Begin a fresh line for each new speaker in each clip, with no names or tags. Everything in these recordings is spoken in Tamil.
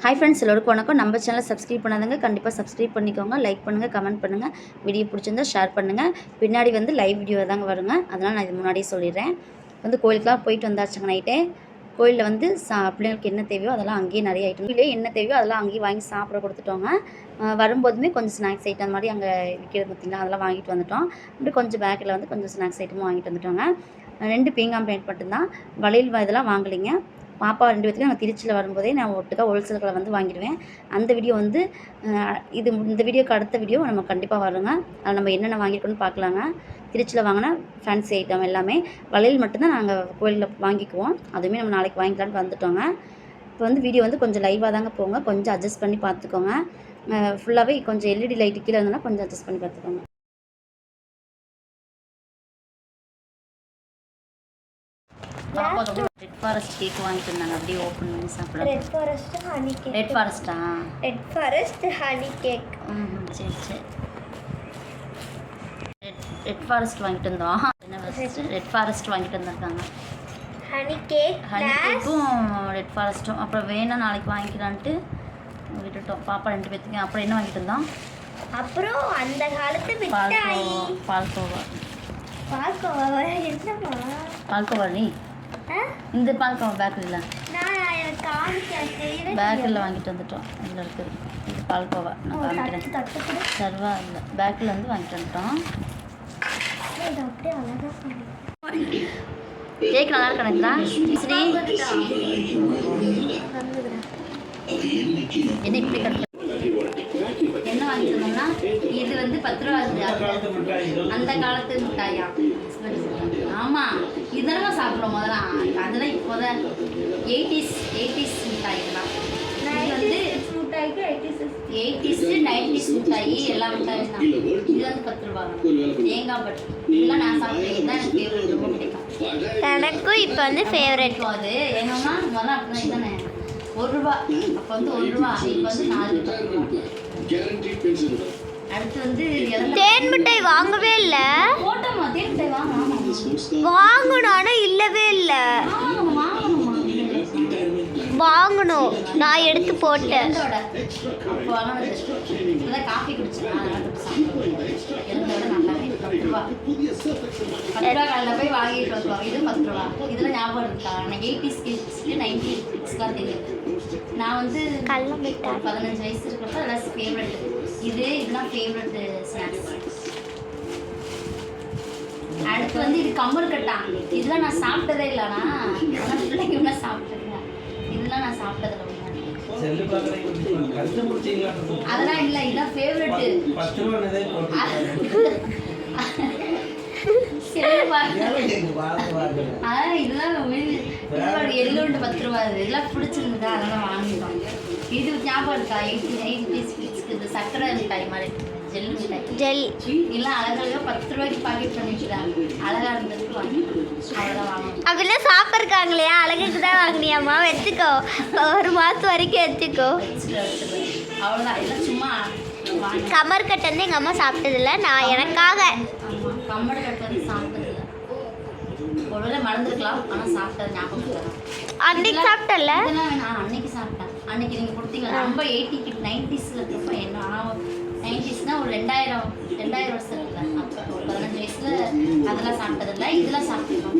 ஹாய் ஃப்ரெண்ட்ஸ், எல்லோருக்கும் வணக்கம். நம்ம சேனலை சப்ஸ்கிரைப் பண்ணாதவங்க கண்டிப்பாக சப்ஸ்கிரைப் பண்ணிக்கோங்க. லைக் பண்ணுங்கள், கமெண்ட் பண்ணுங்கள், வீடியோ பிடிச்சிருந்தா ஷேர் பண்ணுங்கள். பின்னாடி வந்து லைவ் வீடியோ தாங்க வருங்க, அதனால் நான் இது முன்னாடியே சொல்லிடுறேன். வந்து கோயிலுக்குலாம் போயிட்டு வந்தாச்சுங்க நைட்டே. கோயிலில் வந்து பிள்ளைங்களுக்கு என்ன தேவையோ அதெல்லாம் அங்கேயே நிறைய ஐட்டம் இல்லையே என்ன தேவையோ அதெல்லாம் அங்கேயே வாங்கி சாப்பிட கொடுத்துட்டோங்க. வரும்போதுமே கொஞ்சம் ஸ்நாக்ஸ் ஐட்டம் அந்த மாதிரி அங்கே விற்கிறது பார்த்திங்கன்னா அதெல்லாம் வாங்கிட்டு வந்துட்டோம். அப்படி கொஞ்சம் பேக்கில் வந்து கொஞ்சம் ஸ்நாக்ஸ் ஐட்டமும் வாங்கிட்டு வந்துட்டோங்க. 2 பீங்கான் பிளேட் மட்டும்தான், வளையல் இதெல்லாம் வாங்கலைங்க. பாப்பா 2 பேத்துக்கு நாங்கள் திருச்சியில் வரும்போதே நான் ஒட்டுக்கா ஹோல்சேல் கடையில் வந்து வாங்கிடுவேன். அந்த வீடியோ வந்து இந்த வீடியோக்கு அடுத்த வீடியோ நம்ம கண்டிப்பாக வருங்க. அதில் நம்ம என்னென்ன வாங்கியிருக்கோன்னு பார்க்கலாங்க. திருச்சியில் வாங்கினா ஃபேன்சி ஐட்டம் எல்லாமே. வளையல் மட்டும்தான் நாங்கள் கோயிலில் வாங்கிக்குவோம், அதுவுமே நம்ம நாளைக்கு வாங்கிக்கலான்னு வந்துட்டோங்க. இப்போ வந்து வீடியோ வந்து கொஞ்சம் லைவாக தாங்க போங்க, கொஞ்சம் அட்ஜஸ்ட் பண்ணி பார்த்துக்கோங்க. ஃபுல்லாகவே கொஞ்சம் எல்இடி லைட்டு கீழே இருந்ததுன்னா கொஞ்சம் அட்ஜஸ்ட் பண்ணி பார்த்துக்கோங்க. ரெட் ஃபாரஸ்ட் கேக் வாங்கிட்டு இருந்தாங்க, அப்படியே ஓப்பன் பண்ணி சாப்பிடலாம்.
Red forest honey cake.
Red ஃபாரஸ்ட்டா?
Red forest honey cake.
சரி சரி. ரெட் ஃபாரஸ்ட் வாங்கிட்டு வந்தோம். ரெட் ஃபாரஸ்ட் வாங்கிட்டு வந்திருக்காங்க.
ஹனி கேக்,
ஹனி கேக்கும் ரெட் ஃபாரஸ்ட்டும். அப்புறம் வேணா நாளைக்கு வாங்கிக்கலான்ட்டு விட்டுட்டோம். பாப்பா 2 பேத்துக்கு. அப்புறம் என்ன வாங்கிட்டு இருந்தோம்?
அப்புறம் அந்த காலத்து மிட்டாய்
பால்கோவா.
பால்கோவா என்னமா?
பால்கோவா நீ இந்த பால்கோவா பேக்கரியில் பேக்கரியில் வாங்கிட்டு வந்துட்டோம். இதில் இருக்குது இது பால்கோவா. நான் காமிக்கிறேன். சர்வா இல்லை, பேக்கில் வந்து வாங்கிட்டு வந்துட்டோம். கேக் நல்லா இருக்கணுங்களா? ஸ்ரீ என்ன இப்படி கட்டு என்ன வாங்கிட்டு வந்தோம்னா இது வந்து 10 ரூபா. அந்த காலத்து மிட்டாயா? ஆமாம், இதெல்லாம் சாப்பிடுவோம் முதல்ல. அதெல்லாம் இப்போதான் 80s மிட்டாய். இதெல்லாம் இது வந்து 80s 90s மிட்டாய். எல்லா மிட்டாயும் தான். இது வந்து 10 ரூபா. தேங்காய் பட்டு இதெல்லாம் நான் சாப்பிட்டேன். இதுதான் எனக்கு ஃபேவரட், ரொம்ப பிடிக்கும்.
எனக்கும் இப்போ வந்து ஃபேவரட்
அது எங்கன்னா முதல்ல அப்படிதான். இதுதானே 1 ரூபா. அப்போ வந்து 1 ரூபா, இப்போ வந்து 4 ரூபா. அடுத்து வந்து
தேன் மிட்டாய் வாங்கவே இல்லை.
போட்டோமா தேன் மிட்டாய் வாங்கணும்.
வாங்கணும், ஆனால் இல்லவே இல்லை. வாங்கணும், நான் எடுத்து போட்டேன்.
காஃபி குடிச்சேன், போய் வாங்கிட்டு வருவாங்க. இது 10 ரூபா. இதெல்லாம் ஞாபகம் இருக்கா? நான் 80s கிட்ஸ்க்கு 90s கிட்ஸ்க்குலாம் தெரியும். நான் வந்து 15 வயசு இருக்கிறப்ப அதெல்லாம் ஃபேவரெட். இதெல்லாம் ஃபேவரெட்டு ஸ்நாக்ஸ். அடுத்து வந்து இது கம்மர் கட்டா. இதெல்லாம் நான் சாப்பிட்டதே இல்லைண்ணா, ஆனால் பிள்ளைங்க இன்னும் சாப்பிட்டுருக்கேன். இதெல்லாம் நான் சாப்பிட்டதில்ல. அதெல்லாம் இல்லை, இதுதான் ஃபேவரெட்டு. இதெல்லாம் எள்ளுண்டு 10 ரூபா. இதெல்லாம் பிடிச்சிருந்ததா அதெல்லாம் வாங்கிட்டோம். இது ஞாபகம் இருக்கா? 80s கிட்ஸ்க்கு இந்த சக்கரை மிட்டாய் மாதிரி ஜெல் மிட்டாய்.
ஜெல்
எல்லாம் அழகழகாக 10 ரூபாய்க்கு பாக்கெட் பண்ணிக்கிறாங்க. அழகா இருந்ததுக்கு வாங்கி அவ்வளோதான் வாங்கணும்.
அப்படிலாம் சாப்பிட்ருக்காங்க இல்லையா? அழகுக்கு தான் வாங்கினியாம்மா? வச்சுக்கோ, 1 மாதம் வரைக்கும் வச்சுக்கோ.
அவ்வளோதான். இதெல்லாம் சும்மா
கமர் கட்டு வந்து எங்கள் அம்மா சாப்பிட்டதில்ல, நான் எனக்காக.
கம்மர் கட்டு வந்து சாப்பிட்டதில்ல. ஒருவேளை மறந்துருக்கலாம், ஆனால் சாப்பிட்டது ஞாபகம் இருக்கலாம்.
அன்னைக்கு சாப்பிட்டல?
நான் அன்னைக்கு சாப்பிட்டேன். அன்னைக்கு நீங்கள் கொடுத்தீங்க. ரொம்ப 80 90ஸ்ல இருக்கப்போ என்ன 90ஸ்னால் ஒரு 2000 வருஷம் இல்லை. அப்போ ஒரு 15 வயசில் அதெல்லாம் சாப்பிட்டதில்ல. இதெல்லாம் சாப்பிட்டுருக்கோம்.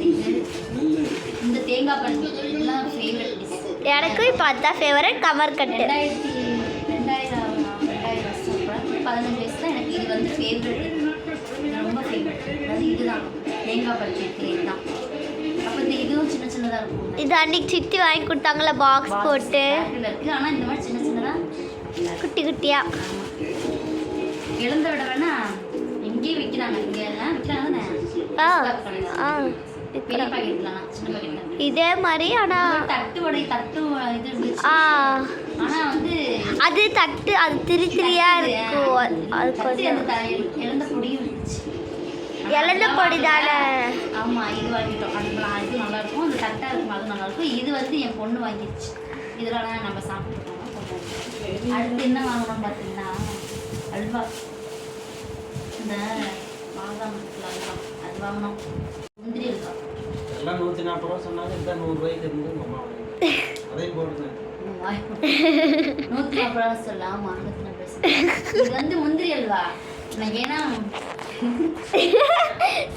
இந்த தேங்காய் பண்ணி இதெல்லாம் ஃபேவரட் டிஷ்.
எனக்கும் இப்போ அதுதான் ஃபேவரட், கமர் கட்டு.
2000 வருஷம் கூட 15 வயசில் எனக்கு இது வந்து ஃபேவரட், ரொம்ப ஃபேவரட். அது இதுதான் தேங்காய் பருத்தி இருக்குது. இதுதான். அப்போ இந்த இதுவும் சின்ன சின்னதாக இருக்கும்.
இது அன்னைக்கு சித்தி வாங்கி கொடுத்தாங்களே பாக்ஸ் போட்டு
இருக்குது. ஆனால் இந்த மாதிரி சின்ன சின்னதாக
குட்டி குட்டியா
எழுந்த விட வேணா எங்கேயும் விற்கிறாங்க. இங்கே விற்கிறாங்க தானே? பெரிய பாக்கெட்லாம் சின்ன பாக்கெட்
இதே மாதிரி. ஆனால்
தட்டு வடை தட்டு இது இருந்துச்சு. ஆனால் வந்து
அது தட்டு அது திரியா இருக்கும். அது கொஞ்சம்
இழந்த பொடியும் இருந்துச்சு.
இழந்த பொடி தானே?
ஆமாம், இது வாங்கிட்டோம். அது இது நல்லாயிருக்கும். அந்த தட்டாக இருக்கும், அது நல்லாயிருக்கும். இது வந்து என் பொண்ணு வாங்கிடுச்சு. இதெல்லாம் நம்ம சாப்பிட்டுருக்கோம். அடுத்து என்ன வாங்கணும்னு பார்த்தீங்கன்னா அல்வா. இந்த பாதாம் அல்வா அது வாங்கினோம். முந்திரி அல்வா
எல்லாம் 140 ரூபா சொன்னாங்க. இந்த 100 ரூபாய்க்கு இருந்து அம்மா அதே போடுங்க.
140 சொல்ல. ஆமா 140. இது வந்து முந்திரி அல்வா. நான் ஏன்னா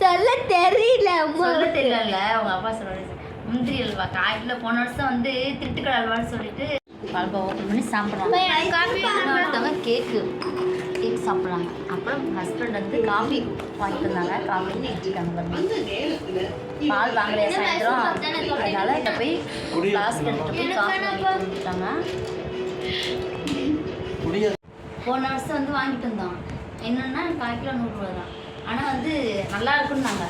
சொல்ல தெரியல அம்மா.
சொல்ல தெரியல. அவங்க அப்பா சொல்லுவாங்க முந்திரி அல்வா. காய்க்குள்ள போன வருஷம் வந்து திருட்டுக்கடை அல்வான்னு சொல்லிட்டு பால்கோ ஓப்பன் பண்ணி சாப்பிட்றாங்க. ஒருத்தவங்க கேக்கு சாப்பிட்றாங்க. அப்புறம் ஹஸ்பண்ட் வந்து காஃபி வாங்கிட்டு வந்தாங்க. காஃபி வச்சுட்டாங்க. பால் வாங்கலையா சாயந்தரம், அதனால இதை போய் கிளாஸ்க்கு எடுத்துட்டு போய் காஃபி வாங்கிட்டு வந்துட்டாங்க. போன வருஷம் வந்து வாங்கிட்டு வந்தோம். என்னன்னா 1 கிலோ 100 ரூபா தான். ஆனால் வந்து நல்லா இருக்குன்னாங்க.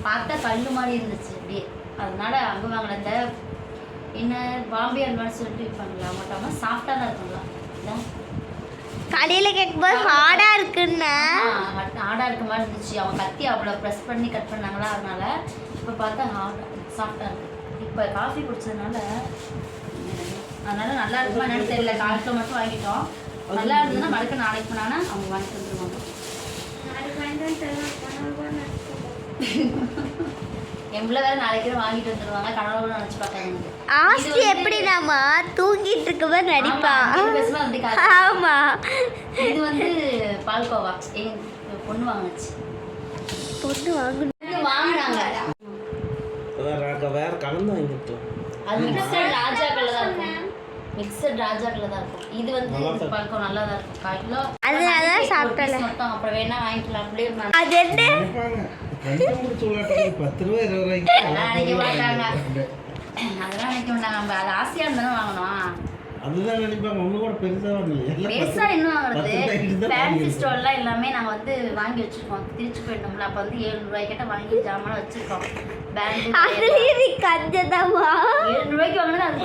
பார்த்தா கல் மாதிரி இருந்துச்சு அப்படியே. அதனால அங்கே வாங்கின இந்த என்ன பாம்பே அல்வான்னு சொல்லிட்டு விற்பாங்களா மாட்டாங்க. சாஃப்டாக தான் இருக்குங்களா.
கடையில் கேட்கும்போது ஹார்டாக இருக்குன்னா
ஹார்டாக இருக்க மாதிரி இருந்துச்சு. அவங்க கத்தி அவ்வளோ ப்ரெஸ் பண்ணி கட் பண்ணாங்களா. அதனால இப்போ பார்த்தா சாஃப்டாக இருக்குது. இப்போ காஃபி குடிச்சதுனால அதனால நல்லா இருக்குமா என்னன்னு தெரியல. 1/4 கிலோ மட்டும் வாங்கிட்டோம். நல்லா இருந்ததுன்னா மறுக்க நாளைக்கு போனாங்கன்னா அவங்க வாங்கிட்டு வந்துடுவாங்க. எவ்வளோ வேறு நாளைக்கு வாங்கிட்டு வந்துடுவாங்க. கனவுல நினச்சி பார்த்தாங்க.
ஆஸ்தி எப்படினாமா தூங்கிட்டு இருக்கும்போது நடிப்பான். ஆமா
இது வந்து பால்கோவா எங்க பொண்ணு வாங்கினுச்சு.
பொண்ணு
வாங்கினாங்க.
வேற கலந்து வாங்கிட்டு
அது மிக்சட் ராஜாக்கள் தான் இருக்கும். மிக்சட் ராஜாக்கள் தான் இருக்கும். இது வந்து பால்கோவா நல்லா தான் இருக்கும். 1/4 கிலோ
அதனால சாப்பிட்டல
மொத்தம். அப்புறம் வேணா வாங்கிக்கலாம். அப்படியே
அது என்ன
10 ரூபா 20 ரூபாய்க்கு
நினைக்க மாட்டாங்க. அதெல்லாம் நினைக்க மாட்டாங்க. நம்ம அது ஆசையா இருந்தாலும் வாங்கணும்.
அதுதான் நினைப்பாங்க. ஒண்ணு கூட பெருசா வரல.
பெருசா இன்னும் வாங்குறது ஃபேன்சி ஸ்டோர்ல எல்லாமே நாங்க வந்து வாங்கி வச்சிருக்கோம். திருச்சி போயிட்டோம்ல. அப்ப வந்து 7 ரூபாய்க்கு கிட்ட வாங்கி ஜாமான் வச்சிருக்கோம். பேண்ட்
அதுலயே கஞ்சதாமா
7 ரூபாய்க்கு வாங்கினது அது